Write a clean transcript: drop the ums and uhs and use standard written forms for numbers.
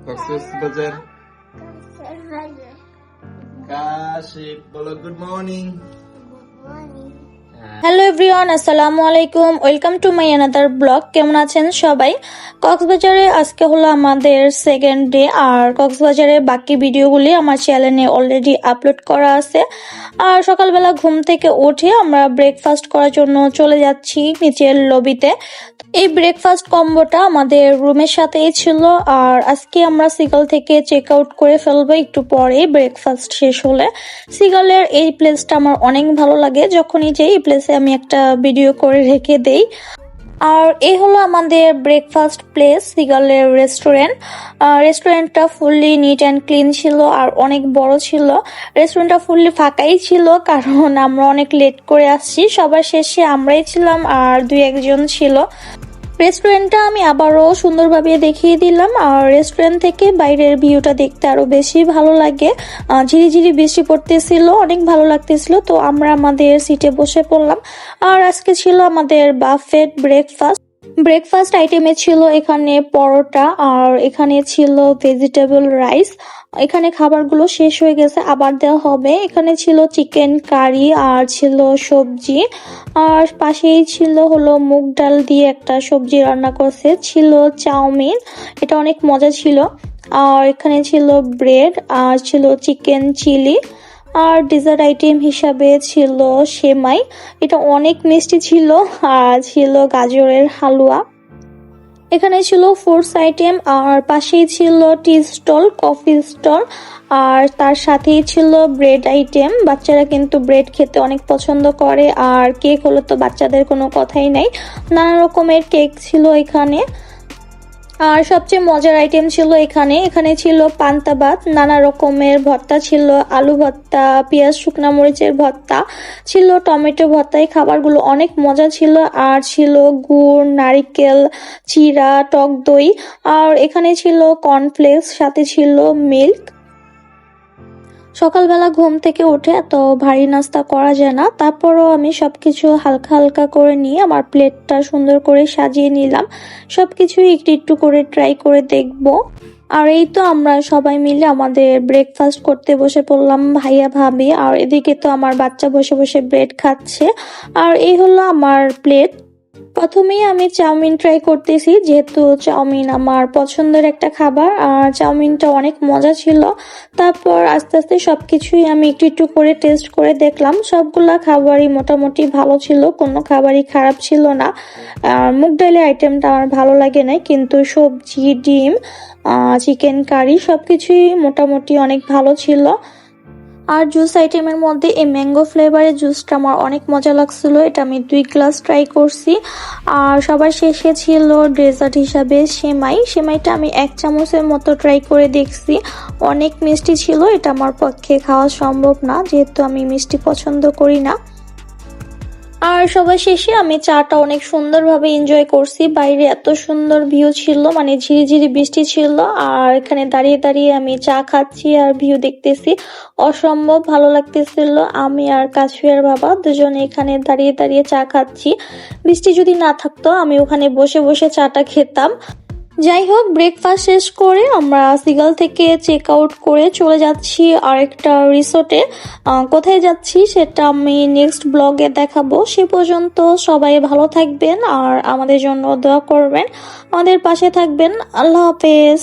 কক্সবাজার কাশিপ বলো good morning. Hello everyone, আসসালামু আলাইকুম, welcome to my another blog. কেমন আছেন সবাই? কক্সবাজারে আজকে হলো আমাদের সেকেন্ড ডে, আর কক্সবাজারের বাকি ভিডিওগুলি আমার চ্যানেলে অলরেডি আপলোড করা আছে। আর সকালবেলা ঘুম থেকে উঠে আমরা ব্রেকফাস্ট করার জন্য চলে যাচ্ছি নিচের লবিতে। এই ব্রেকফাস্ট কম্বোটা আমাদের রুমের সাথেই ছিল, আর আজকে আমরা সিগল থেকে চেক আউট করে ফেলবো একটু পরে ব্রেকফাস্ট শেষ হলে। সিগলের এই প্লেসটা আমার অনেক ভালো লাগে, যখনই যাই এই প্লেসে আমি একটা ভিডিও করে রেখে দেই। আর এই হলো আমাদের ব্রেকফাস্ট প্লেস, সিগলের রেস্টুরেন্ট। রেস্টুরেন্টটা ফুললি নিট অ্যান্ড ক্লিন ছিল আর অনেক বড় ছিল। রেস্টুরেন্টটা ফুললি ফাঁকাই ছিল, কারণ আমরা অনেক লেট করে আসছি। সবার শেষে আমরাই ছিলাম আর দুই একজন ছিল। রেস্টুরেন্টটা আমি আবারও সুন্দরভাবে দেখিয়ে দিলাম, আর রেস্টুরেন্ট থেকে বাইরের ভিউটা দেখতে আরো বেশি ভালো লাগে। ঝিরিঝিরি বৃষ্টি পড়তেছিল, অনেক ভালো লাগতেছিল। তো আমরা আমাদের সিটে বসে পড়লাম। আর আজকে ছিল আমাদের বাফেট ব্রেকফাস্ট আইটেমে ছিল এখানে পরোটা, আর এখানে ছিল ভেজিটেবল রাইস। এখানে খাবারগুলো শেষ হয়ে গেছে, আবার দেওয়া হবে। এখানে ছিল চিকেন কারি আর ছিল সবজি, আর পাশেই ছিল হলো মুগ ডাল দিয়ে একটা সবজি রান্না করছে, ছিল চাউমিন, এটা অনেক মজা ছিল। আর এখানে ছিল ব্রেড আর ছিল চিকেন চিলি, আর ডেজার্ট আইটেম হিসাবে ছিল সেমাই, এটা অনেক মিষ্টি ছিল। আর ছিল গাজরের হালুয়া। এখানে ছিল ফ্রুটস আইটেম, আর পাশেই ছিল টি স্টল, কফি স্টল, আর তার সাথেই ছিল ব্রেড আইটেম। বাচ্চারা কিন্তু ব্রেড খেতে অনেক পছন্দ করে, আর কেক হলো তো বাচ্চাদের কোনো কথাই নাই। নানা রকমের কেক ছিল এখানে। আর সবচেয়ে মজার আইটেম ছিল এখানে ছিল পান্তা ভাত, নানা রকমের ভর্তা ছিল, আলু ভর্তা, পেঁয়াজ শুকনা মরিচের ভর্তা ছিল, টমেটো ভর্তা। এই খাবারগুলো অনেক মজা ছিল। আর ছিল গুড়, নারিকেল, চিড়া, টক দই, আর এখানে ছিল কর্নফ্লেক্স, সাথে ছিল মিল্ক। সকালবেলা ঘুম থেকে উঠে এত ভারী নাস্তা করা যায় না, তারপরও আমি সবকিছু হালকা হালকা করে নিয়ে আমার প্লেটটা সুন্দর করে সাজিয়ে নিলাম। সবকিছুই একটু একটু করে ট্রাই করে দেখব। আর এই তো আমরা সবাই মিলে আমাদের ব্রেকফাস্ট করতে বসে পড়লাম, ভাইয়া ভাবি, আর এদিকে তো আমার বাচ্চা বসে বসে ব্রেড খাচ্ছে। আর এই হলো আমার প্লেট। প্রথমেই আমি চাউমিন ট্রাই করতেছি, যেহেতু চাউমিন আমার পছন্দের একটা খাবার, আর চাউমিনটা অনেক মজা ছিল। তারপর আস্তে আস্তে সবকিছুই আমি একটু একটু করে টেস্ট করে দেখলাম। সবগুলা খাবারই মোটামুটি ভালো ছিল, কোনো খাবারই খারাপ ছিল না। আর মুগ ডালের আইটেমটা আমার ভালো লাগে নাই, কিন্তু সবজি, ডিম, চিকেন কারি সবকিছুই মোটামুটি অনেক ভালো ছিল। আর জুস আইটেমের মধ্যে এই ম্যাঙ্গো ফ্লেভারের জুসটা আমার অনেক মজা লাগছিল, এটা আমি 2 গ্লাস ট্রাই করছি। আর সবার শেষে ছিল ডেজার্ট হিসাবে সেমাইটা আমি 1 চামচের মতো ট্রাই করে দেখছি, অনেক মিষ্টি ছিল। এটা আমার পক্ষে খাওয়া সম্ভব না, যেহেতু আমি মিষ্টি পছন্দ করি না। আর সবার শেষে আমি চাটা অনেক সুন্দরভাবে এনজয় করছি। বাইরে এত সুন্দর ভিউ ছিল, মানে ঝিরিঝিরি বৃষ্টি ছিল, আর এখানে দাঁড়িয়ে দাঁড়িয়ে আমি চা খাচ্ছি আর ভিউ দেখতেছি, অসম্ভব ভালো লাগতেছিল। আমি আর কাশিয়ার বাবা দুজনে এখানে দাঁড়িয়ে দাঁড়িয়ে চা খাচ্ছি। বৃষ্টি যদি না থাকতো আমি ওখানে বসে বসে চাটা খেতাম। যাই হোক, ব্রেকফাস্ট শেষ করে আমরা সিগল থেকে চেক আউট করে চলে যাচ্ছি আরেকটা রিসোর্টে। কোথায় যাচ্ছি সেটা আমি নেক্সট ব্লগে দেখাবো। সে পর্যন্ত সবাই ভালো থাকবেন আর আমাদের জন্য দোয়া করবেন, আমাদের পাশে থাকবেন। আল্লাহ হাফেজ।